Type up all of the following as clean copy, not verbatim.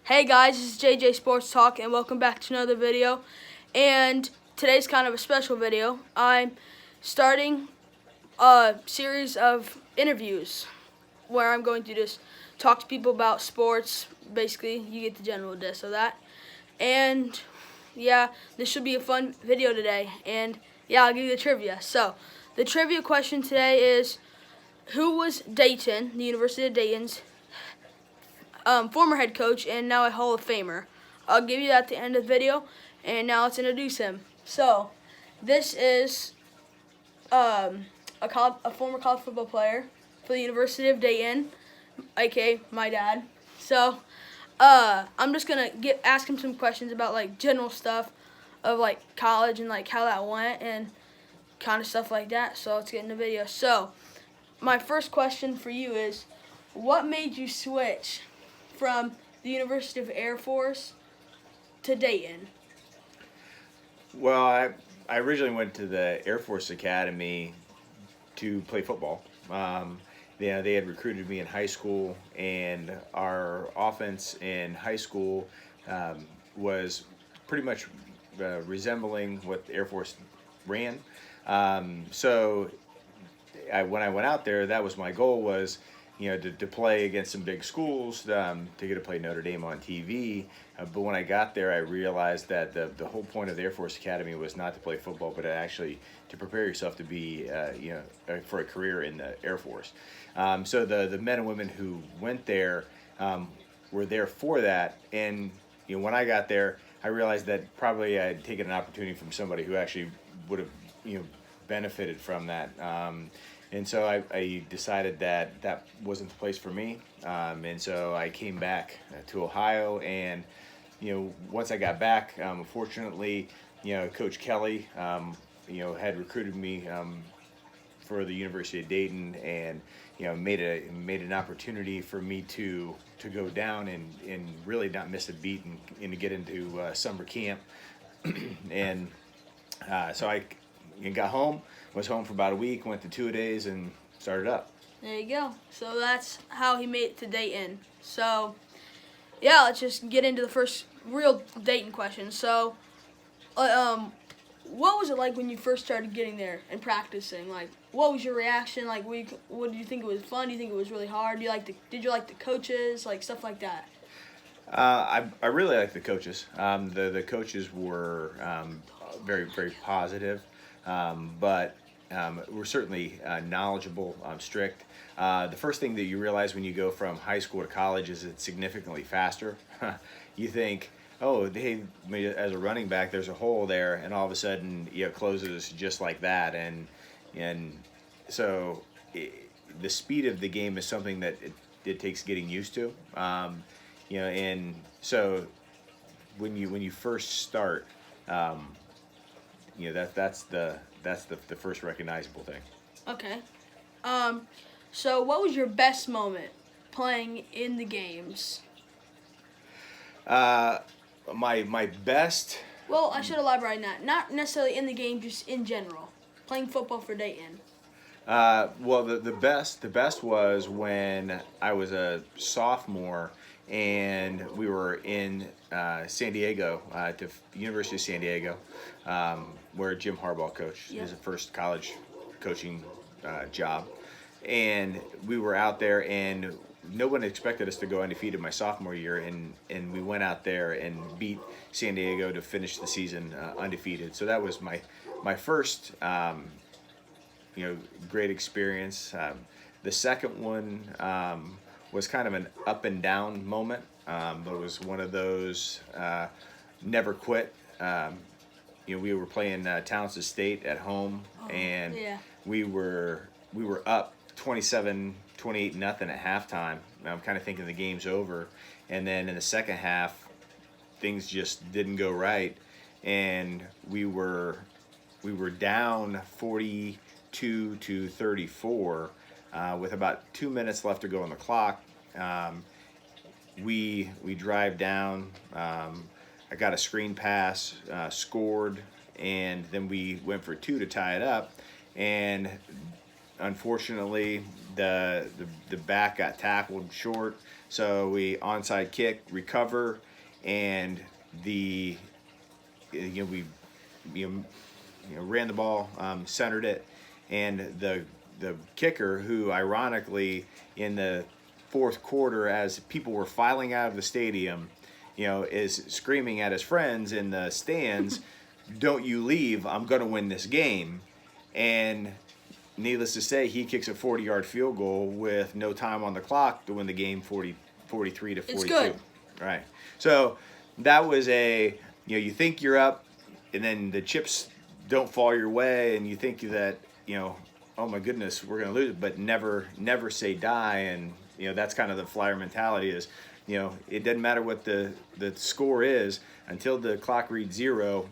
Hey guys, this is JJ Sports Talk and welcome back to another video. And today's kind of a special video. I'm starting a series of interviews where I'm going to just talk to people about sports. Basically, you get the general gist of that. And yeah, this should be a fun video today. And yeah, I'll give you the trivia. So, the trivia question today is, who was Dayton, the University of Dayton's former head coach and now a Hall of Famer? I'll give you that at the end of the video, and now let's introduce him. So, this is a former college football player for the University of Dayton, aka my dad. So, I'm just gonna ask him some questions about like general stuff of like college and like how that went and kind of stuff like that. So let's get in the video. So, my first question for you is, what made you switch from the University of Air Force to Dayton? Well, I originally went to the Air Force Academy to play football. They had recruited me in high school, and our offense in high school was pretty much resembling what the Air Force ran. So when I went out there, that was my goal, was to play against some big schools, to get to play Notre Dame on TV. But when I got there, I realized that the whole point of the Air Force Academy was not to play football, but actually to prepare yourself to be, for a career in the Air Force. So the men and women who went there were there for that. And when I got there, I realized that probably I had taken an opportunity from somebody who actually would have benefited from that. And so I decided that wasn't the place for me. And so I came back to Ohio, and once I got back, fortunately, Coach Kelly, had recruited me for the University of Dayton, and made an opportunity for me to go down and really not miss a beat and to get into summer camp. And so I got home, was home for about a week, went to 2-a-days, and started up. There you go. So that's how he made it to Dayton. So yeah, let's just get into the first real Dayton question. So, what was it like when you first started getting there and practicing? Like, what was your reaction? Like, what did you think? It was fun? Do you think it was really hard? Did you like the coaches? Like, stuff like that. I really like the coaches. The coaches were very, very positive, but were certainly knowledgeable, strict. The first thing that you realize when you go from high school to college is it's significantly faster. You think, oh, hey, as a running back, there's a hole there, and all of a sudden, it closes just like that. And so the speed of the game is something that it takes getting used to. And so when you first start, that's the first recognizable thing. Okay. So what was your best moment playing in the games? My best. Well, I should elaborate on that. Not necessarily in the game, just in general. Playing football for Dayton. Well, the best was when I was a sophomore, and we were in San Diego, to the University of San Diego, where Jim Harbaugh coached. Yep. His first college coaching job. And we were out there, and no one expected us to go undefeated my sophomore year, and we went out there and beat San Diego to finish the season undefeated. So that was my first great experience. The second one was kind of an up and down moment. It was one of those never quit. We were playing Townsend State at home, and yeah. we were up 28 nothing at halftime. I'm kind of thinking the game's over, and then in the second half, things just didn't go right, and we were down 42-34 with about 2 minutes left to go on the clock. We drive down. I got a screen pass, scored, and then we went for 2 to tie it up, and unfortunately, the back got tackled short. So we onside kick, recover, and we ran the ball, centered it, and the kicker, who ironically in the fourth quarter, as people were filing out of the stadium, is screaming at his friends in the stands, "Don't you leave! I'm gonna win this game." And needless to say, he kicks a 40-yard field goal with no time on the clock to win the game 43 to 42. It's good. Right. So that was you think you're up, and then the chips don't fall your way, and you think that, oh my goodness, we're going to lose, but never say die. And, that's kind of the Flyer mentality is, it doesn't matter what the score is, until the clock reads 0,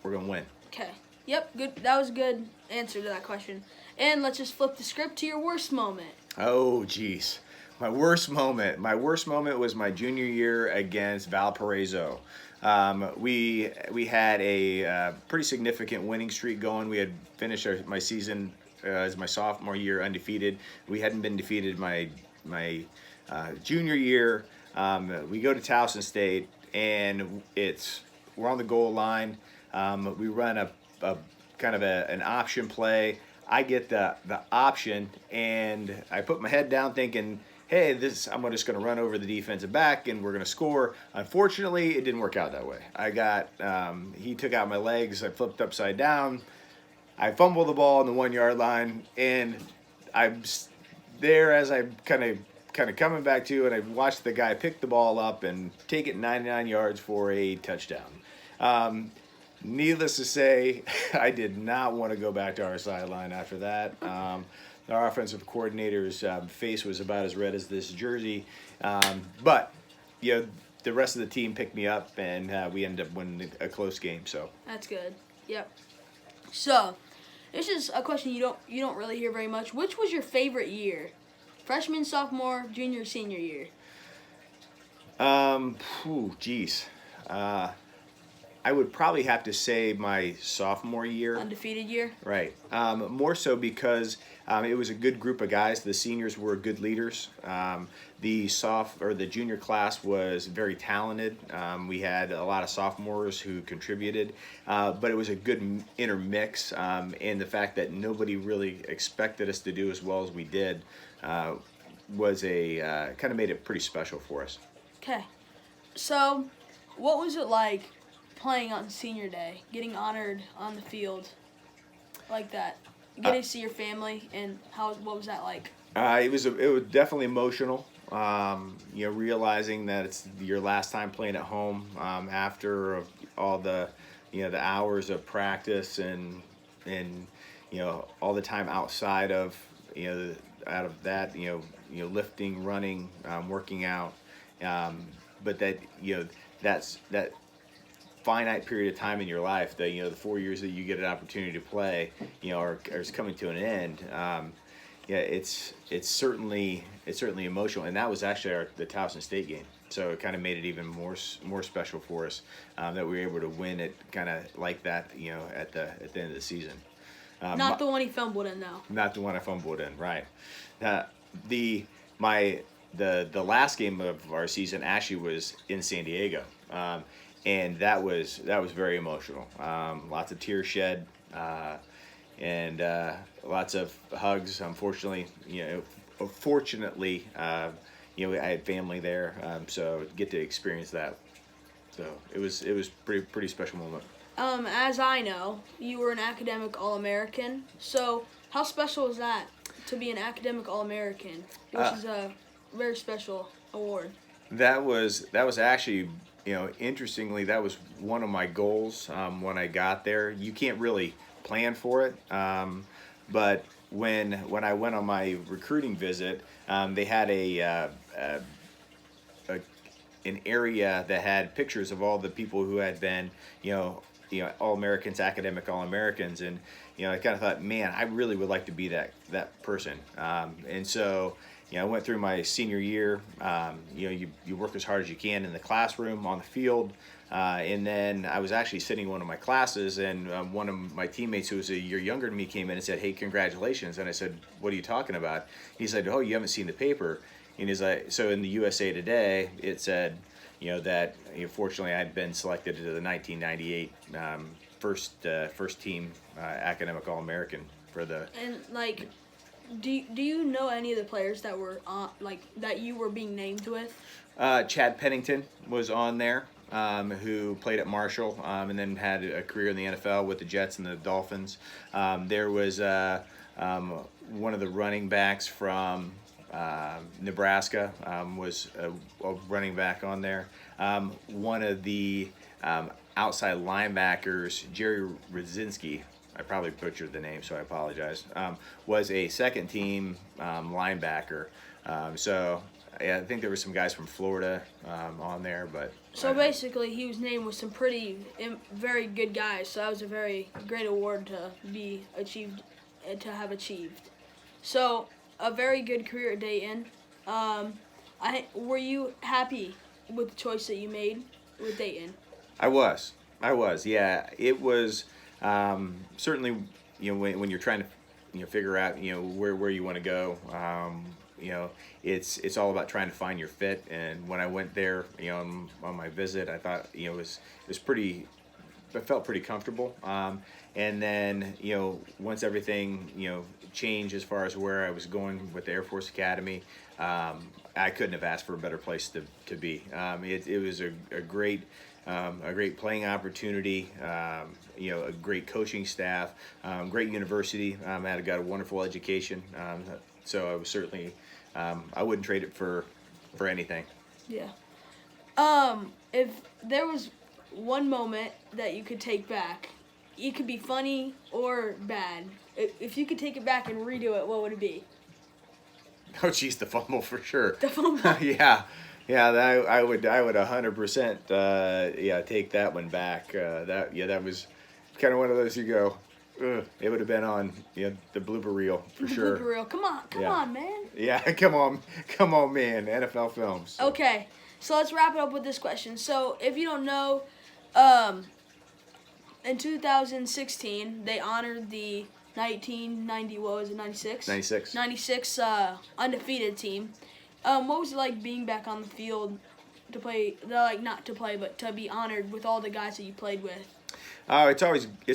we're going to win. Okay. Yep, good. That was a good answer to that question. And let's just flip the script to your worst moment. Oh, geez. My worst moment was my junior year against Valparaiso. We had a pretty significant winning streak going. We had finished my season as my sophomore year undefeated. We hadn't been defeated my junior year. We go to Towson State, and we're on the goal line. We run a kind of an option play. I get the option, and I put my head down thinking, hey, I'm just going to run over the defensive back and we're going to score. Unfortunately, it didn't work out that way. He took out my legs. I flipped upside down. I fumbled the ball on the 1-yard line, and I'm there as I'm kind of coming back to, and I watched the guy pick the ball up and take it 99 yards for a touchdown. Needless to say, I did not want to go back to our sideline after that. Our offensive coordinator's face was about as red as this jersey. But the rest of the team picked me up, and we ended up winning a close game. So that's good. Yep. So this is a question you don't really hear very much. Which was your favorite year? Freshman, sophomore, junior, senior year? Geez. I would probably have to say my sophomore year. Undefeated year? Right. More so because it was a good group of guys. The seniors were good leaders. The junior class was very talented. We had a lot of sophomores who contributed, but it was a good intermix. And the fact that nobody really expected us to do as well as we did was kind of made it pretty special for us. Okay. So, what was it like playing on senior day, getting honored on the field like that, getting to see your family, and what was that like? It was definitely emotional. Realizing that it's your last time playing at home after all the the hours of practice and all the time outside of that lifting, running, working out, but that's that finite period of time in your life, the 4 years that you get an opportunity to play, is coming to an end. It's certainly emotional, and that was actually the Towson State game. So it kind of made it even more special for us that we were able to win it kind of like that, at the end of the season. Not the one he fumbled in, though. Not the one I fumbled in, right? The last game of our season actually was in San Diego. And that was very emotional. Lots of tears shed, and lots of hugs. Unfortunately, fortunately, I had family there, so get to experience that. So it was pretty special moment. As I know, you were an academic All-American. So how special is that to be an academic All-American, which is a very special award? That was actually. Interestingly, that was one of my goals when I got there. You can't really plan for it, but when I went on my recruiting visit, they had an area that had pictures of all the people who had been, All-Americans, academic All-Americans, and I kind of thought, man, I really would like to be that person, and so. I went through my senior year. You work as hard as you can in the classroom, on the field, and then I was actually sitting in one of my classes, and one of my teammates who was a year younger than me came in and said, "Hey, congratulations!" And I said, "What are you talking about?" He said, "Oh, you haven't seen the paper." so in the USA Today, it said, that fortunately I'd been selected to the 1998 first team academic All-American for the. And like, do you know any of the players that were that you were being named with? Chad Pennington was on there, who played at Marshall, and then had a career in the NFL with the Jets and the Dolphins. There was one of the running backs from Nebraska, was a running back on there. One of the outside linebackers, Jerry Radzinski, I probably butchered the name, so I apologize, was a second team linebacker. So yeah, I think there were some guys from Florida on there, but. So basically, he was named with some very good guys. So that was a very great award to have achieved. So a very good career at Dayton. Were you happy with the choice that you made with Dayton? I was. Yeah, it was certainly. When you're trying to figure out where you want to go. It's all about trying to find your fit. And when I went there, on my visit, I thought it was pretty. I felt pretty comfortable. And then once everything changed as far as where I was going with the Air Force Academy, I couldn't have asked for a better place to be. It was a great playing opportunity. A great coaching staff, great university. I got a wonderful education. So I was certainly. I wouldn't trade it for anything. Yeah. If there was one moment that you could take back, it could be funny or bad. If you could take it back and redo it, what would it be? Oh, geez, the fumble for sure. The fumble. Yeah. I would 100% take that one back. That was kind of one of those you go. Ugh, it would have been on the blooper reel for sure. Blooper reel. Come on, man. Yeah, come on, man. NFL films. Okay, so let's wrap it up with this question. So if you don't know, in 2016 they honored the 1990. What was it? 96. 96. 96 undefeated team. What was it like being back on the field to play? Not to play, but to be honored with all the guys that you played with. Oh, it's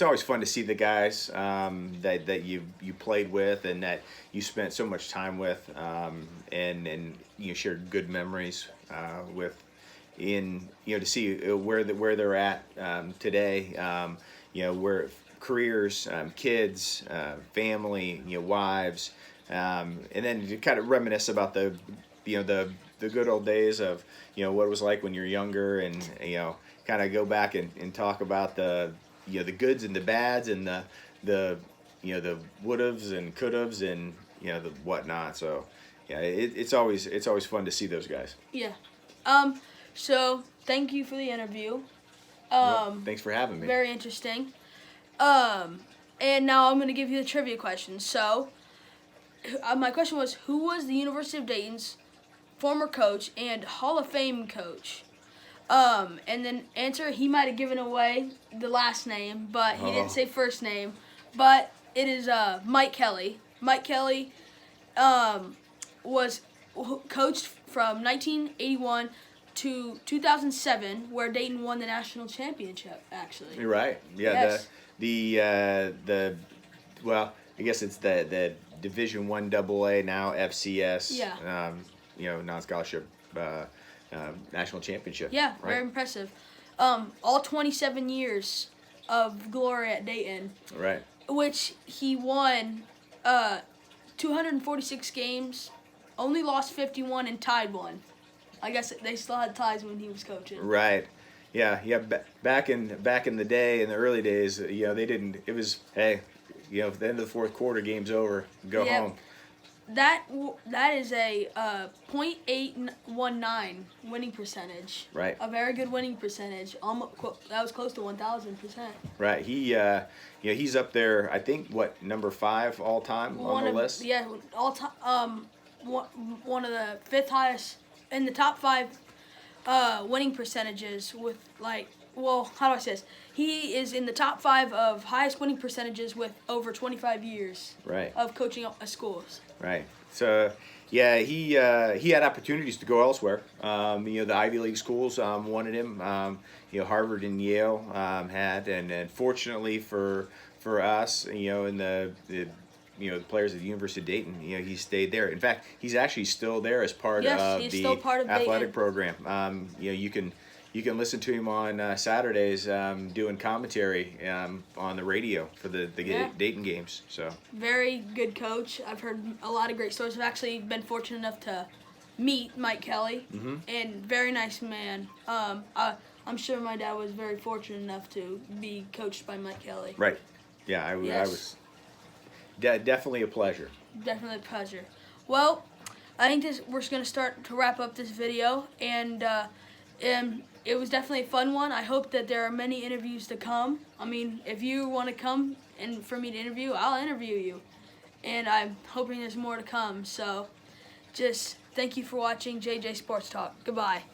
always fun to see the guys that you played with and that you spent so much time with, and shared good memories with. To see where they're at today. Where careers, kids, family, wives, and then to kind of reminisce about the good old days of what it was like when you're younger, and kind of go back and talk about the goods and the bads and the would'ves and could'ves and the whatnot. So yeah, it's always fun to see those guys. Yeah. So thank you for the interview. Thanks for having me. Very interesting. And now I'm going to give you the trivia question. So my question was, who was the University of Dayton's former coach and Hall of Fame coach? And then answer, he might have given away the last name, but he didn't say first name. But it is Mike Kelly. Mike Kelly was coached from 1981 to 2007, where Dayton won the national championship. Actually, you're right. Yeah. Yes. Well, I guess it's the Division I AA, now FCS. Yeah. Non-scholarship national championship. Yeah, right? Very impressive. All 27 years of glory at Dayton. Right. Which he won 246 games, only lost 51 and tied one. I guess they still had ties when he was coaching. Right. Yeah. Back in the day, in the early days, they didn't. It was, hey, at the end of the fourth quarter, game's over, go home. That is a .819 winning percentage. Right. A very good winning percentage. That was close to 1,000%. Right. He's up there. I think number 5 all time on the list. Yeah, all time. One of the 5th highest in the top 5 winning percentages with how do I say this? He is in the top 5 of highest winning percentages with over 25 years right. of coaching schools. Right. So, Yeah, he had opportunities to go elsewhere. The Ivy League schools wanted him. Harvard and Yale had, and fortunately for us, and the players at the University of Dayton, he stayed there. In fact, he's actually still there as part Yes, of he's the still part of athletic Dayton. program. You can listen to him on Saturdays doing commentary on the radio for the Yeah. Dayton games. So Very good coach. I've heard a lot of great stories. I've actually been fortunate enough to meet Mike Kelly, and very nice man. I'm sure my dad was very fortunate enough to be coached by Mike Kelly. right, yeah, I Yes. was definitely a pleasure. Definitely a pleasure. Well, I think we're just gonna start to wrap up this video, and it was definitely a fun one. I hope that there are many interviews to come. I mean, if you want to come and for me to interview, I'll interview you, and I'm hoping there's more to come. So, just thank you for watching JJ Sports Talk. Goodbye.